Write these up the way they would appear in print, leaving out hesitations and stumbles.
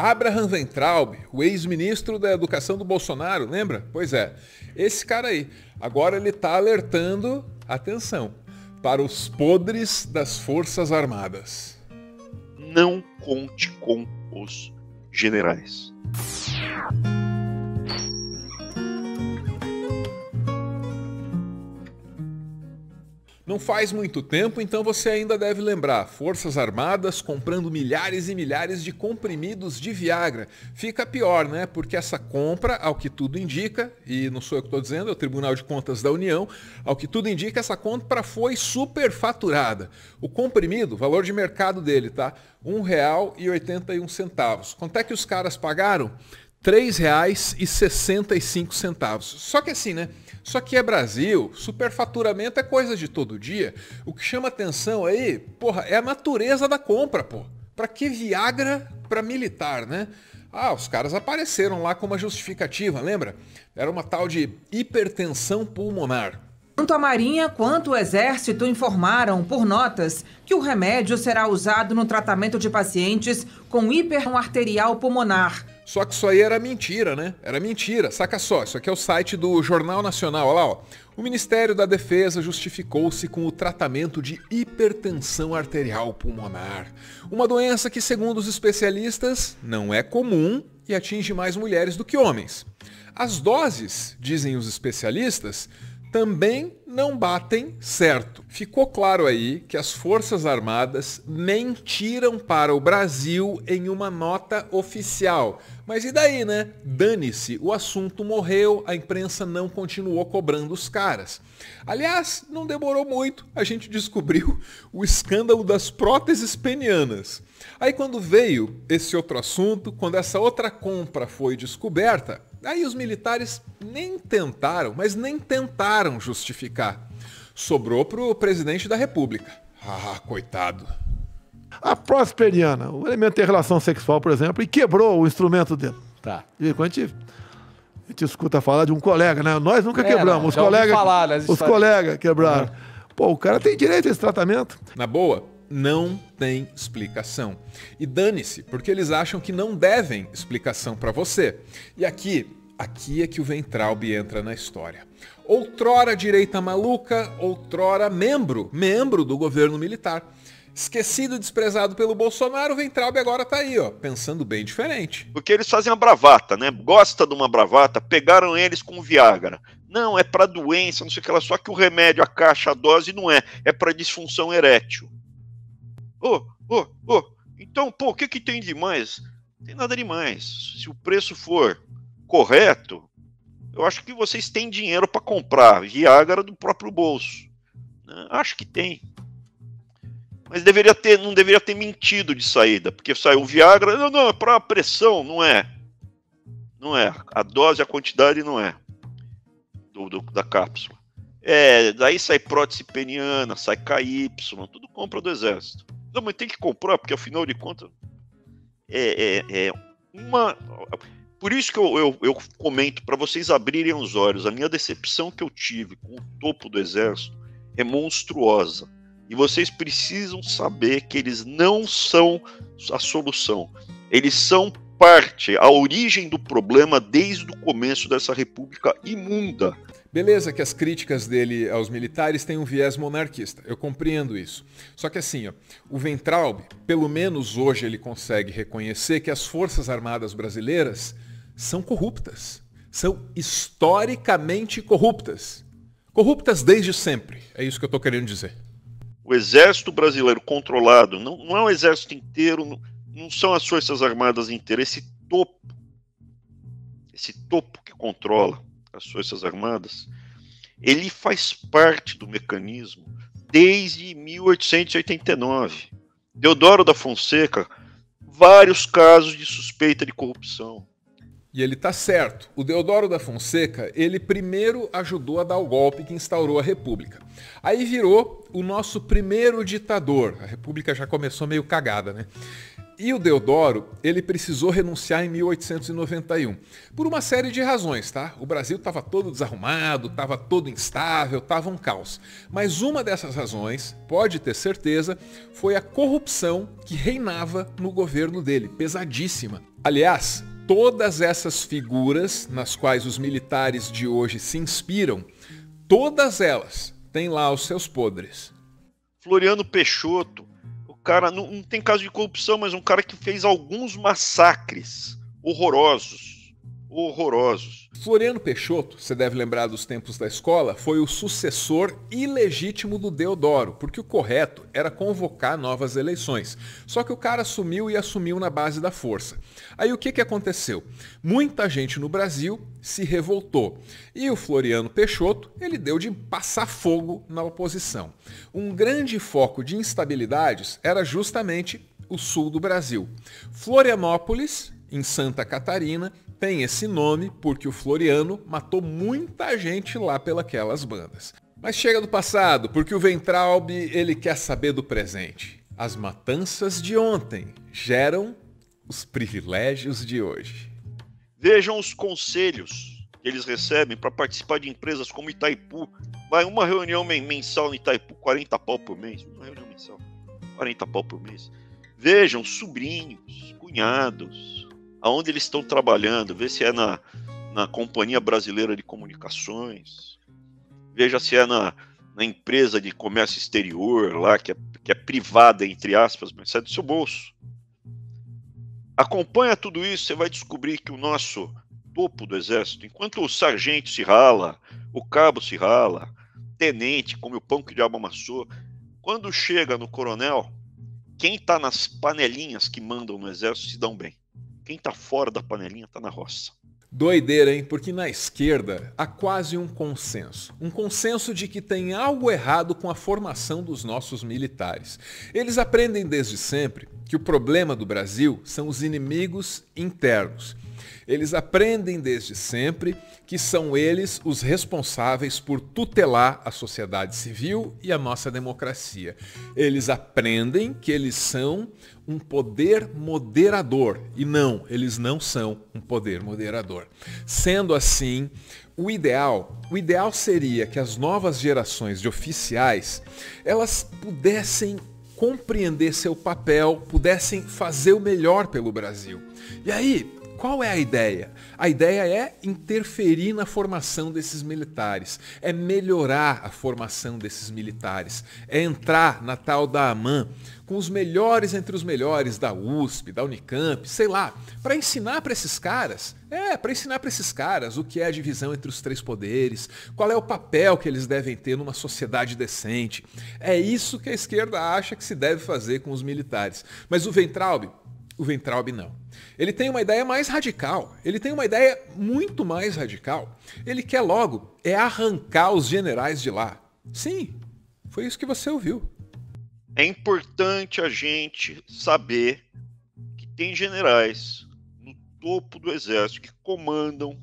Abraham Weintraub, o ex-ministro da Educação do Bolsonaro, lembra? Pois é, esse cara aí. Agora ele está alertando, atenção, para os podres das Forças Armadas. Não conte com os generais. Não faz muito tempo, então você ainda deve lembrar. Forças Armadas comprando milhares e milhares de comprimidos de Viagra. Fica pior, né? Porque essa compra, ao que tudo indica, e não sou eu que estou dizendo, é o Tribunal de Contas da União, ao que tudo indica, essa compra foi superfaturada. O comprimido, valor de mercado dele, tá? R$ 1,81. Quanto é que os caras pagaram? R$ 3,65. Só que assim, né? Isso aqui é Brasil, superfaturamento é coisa de todo dia. O que chama atenção aí, porra, é a natureza da compra, pô. Pra que Viagra pra militar, né? Ah, os caras apareceram lá com uma justificativa, lembra? Era uma tal de hipertensão pulmonar. Tanto a Marinha quanto o Exército informaram por notas que o remédio será usado no tratamento de pacientes com hipertensão arterial pulmonar. Só que isso aí era mentira, né? Era mentira. Saca só, isso aqui é o site do Jornal Nacional, olha lá, ó. O Ministério da Defesa justificou-se com o tratamento de hipertensão arterial pulmonar. Uma doença que, segundo os especialistas, não é comum e atinge mais mulheres do que homens. As doses, dizem os especialistas, também não batem certo. Ficou claro aí que as Forças Armadas mentiram para o Brasil em uma nota oficial. Mas e daí, né? Dane-se, o assunto morreu, a imprensa não continuou cobrando os caras. Aliás, não demorou muito, a gente descobriu o escândalo das próteses penianas. Aí quando veio esse outro assunto, quando essa outra compra foi descoberta, aí os militares nem tentaram, mas nem tentaram justificar. Sobrou pro presidente da República. Ah, coitado. A prótese peniana, o elemento tem relação sexual, por exemplo, e quebrou o instrumento dele. Tá. E quando a gente escuta falar de um colega, né? Nós nunca quebramos, os colegas quebraram. Uhum. Pô, o cara tem direito a esse tratamento. Na boa, não tem explicação. E dane-se, porque eles acham que não devem explicação para você. E aqui é que o Weintraub entra na história. Outrora direita maluca, outrora membro do governo militar. Esquecido e desprezado pelo Bolsonaro, o Weintraub agora tá aí, ó, pensando bem diferente. Porque eles fazem uma bravata, né? Gosta de uma bravata, pegaram eles com Viagra. Não, é para doença, não sei o que lá, só que o remédio, a caixa, a dose não é para disfunção erétil. Então, pô, o que tem de mais? Não tem nada de mais. Se o preço for correto, eu acho que vocês têm dinheiro para comprar Viagra do próprio bolso. Acho que tem. Mas não deveria ter mentido de saída, porque saiu o Viagra, não, é para pressão, não é. Não é. A dose, a quantidade não é da cápsula. Daí sai prótese peniana, sai KY, tudo compra do Exército. Não, mas tem que comprar, porque afinal de contas Por isso que eu comento para vocês abrirem os olhos. A minha decepção que eu tive com o topo do Exército é monstruosa. E vocês precisam saber que eles não são a solução. Eles são parte, a origem do problema desde o começo dessa república imunda. Beleza que as críticas dele aos militares têm um viés monarquista, eu compreendo isso. Só que assim, ó, o Weintraub, pelo menos hoje ele consegue reconhecer que as Forças Armadas brasileiras são corruptas. São historicamente corruptas. Corruptas desde sempre, é isso que eu estou querendo dizer. O Exército brasileiro controlado, não é o Exército inteiro, não são as Forças Armadas inteiras, esse topo que controla as Forças Armadas, ele faz parte do mecanismo desde 1889. Deodoro da Fonseca, vários casos de suspeita de corrupção. E ele tá certo. O Deodoro da Fonseca, ele primeiro ajudou a dar o golpe que instaurou a República. Aí virou o nosso primeiro ditador. A República já começou meio cagada, né? E o Deodoro, ele precisou renunciar em 1891, por uma série de razões, tá? O Brasil estava todo desarrumado, estava todo instável, estava um caos. Mas uma dessas razões, pode ter certeza, foi a corrupção que reinava no governo dele, pesadíssima. Aliás, todas essas figuras nas quais os militares de hoje se inspiram, todas elas têm lá os seus podres. Floriano Peixoto, o cara não tem caso de corrupção, mas um cara que fez alguns massacres horrorosos. Floriano Peixoto, você deve lembrar dos tempos da escola, foi o sucessor ilegítimo do Deodoro, porque o correto era convocar novas eleições. Só que o cara assumiu e assumiu na base da força. Aí o que aconteceu? Muita gente no Brasil se revoltou. E o Floriano Peixoto, ele deu de passar fogo na oposição. Um grande foco de instabilidades era justamente o sul do Brasil. Florianópolis, em Santa Catarina, tem esse nome porque o Floriano matou muita gente lá pelas bandas. Mas chega do passado, porque o Weintraub, ele quer saber do presente. As matanças de ontem geram os privilégios de hoje. Vejam os conselhos que eles recebem para participar de empresas como Itaipu. Vai uma reunião mensal em Itaipu, 40 pau por mês. Uma reunião mensal, 40 pau por mês. Vejam sobrinhos, cunhados, aonde eles estão trabalhando, vê se é na Companhia Brasileira de Comunicações, veja se é na empresa de comércio exterior, lá que é privada, entre aspas, mas sai do seu bolso. Acompanha tudo isso, você vai descobrir que o nosso topo do Exército, enquanto o sargento se rala, o cabo se rala, tenente come o pão que o diabo amassou, quando chega no coronel, quem está nas panelinhas que mandam no Exército se dão bem. Quem está fora da panelinha está na roça. Doideira, hein? Porque na esquerda há quase um consenso. Um consenso de que tem algo errado com a formação dos nossos militares. Eles aprendem desde sempre que o problema do Brasil são os inimigos internos. Eles aprendem desde sempre que são eles os responsáveis por tutelar a sociedade civil e a nossa democracia. Eles aprendem que eles são um poder moderador. E não, eles não são um poder moderador. Sendo assim, o ideal seria que as novas gerações de oficiais, elas pudessem compreender seu papel, pudessem fazer o melhor pelo Brasil. E aí, qual é a ideia? A ideia é interferir na formação desses militares, é melhorar a formação desses militares, é entrar na tal da AMAN com os melhores entre os melhores da USP, da Unicamp, sei lá, para ensinar para esses caras, o que é a divisão entre os três poderes, qual é o papel que eles devem ter numa sociedade decente. É isso que a esquerda acha que se deve fazer com os militares. Mas o Weintraub não. Ele tem uma ideia mais radical. Ele tem uma ideia muito mais radical. Ele quer logo arrancar os generais de lá. Sim, foi isso que você ouviu. É importante a gente saber que tem generais no topo do Exército que comandam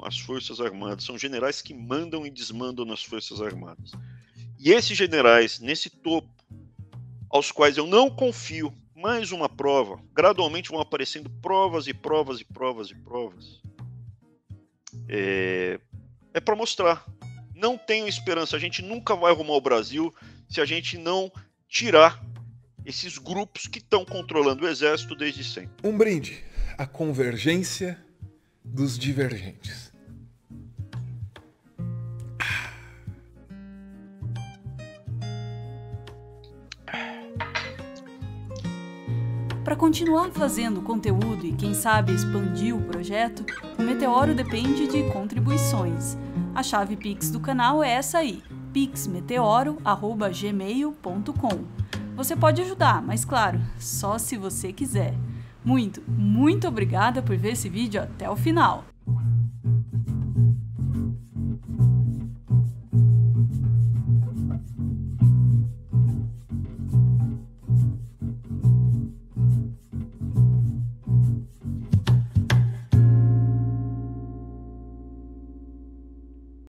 as Forças Armadas. São generais que mandam e desmandam nas Forças Armadas. E esses generais, nesse topo, aos quais eu não confio, mais uma prova, gradualmente vão aparecendo provas e provas e provas e provas. É para mostrar. Não tenho esperança, a gente nunca vai arrumar o Brasil se a gente não tirar esses grupos que estão controlando o Exército desde sempre. Um brinde à convergência dos divergentes. Para continuar fazendo conteúdo e, quem sabe, expandir o projeto, o Meteoro depende de contribuições. A chave Pix do canal é essa aí, pixmeteoro@gmail.com. Você pode ajudar, mas claro, só se você quiser. Muito, muito obrigada por ver esse vídeo até o final.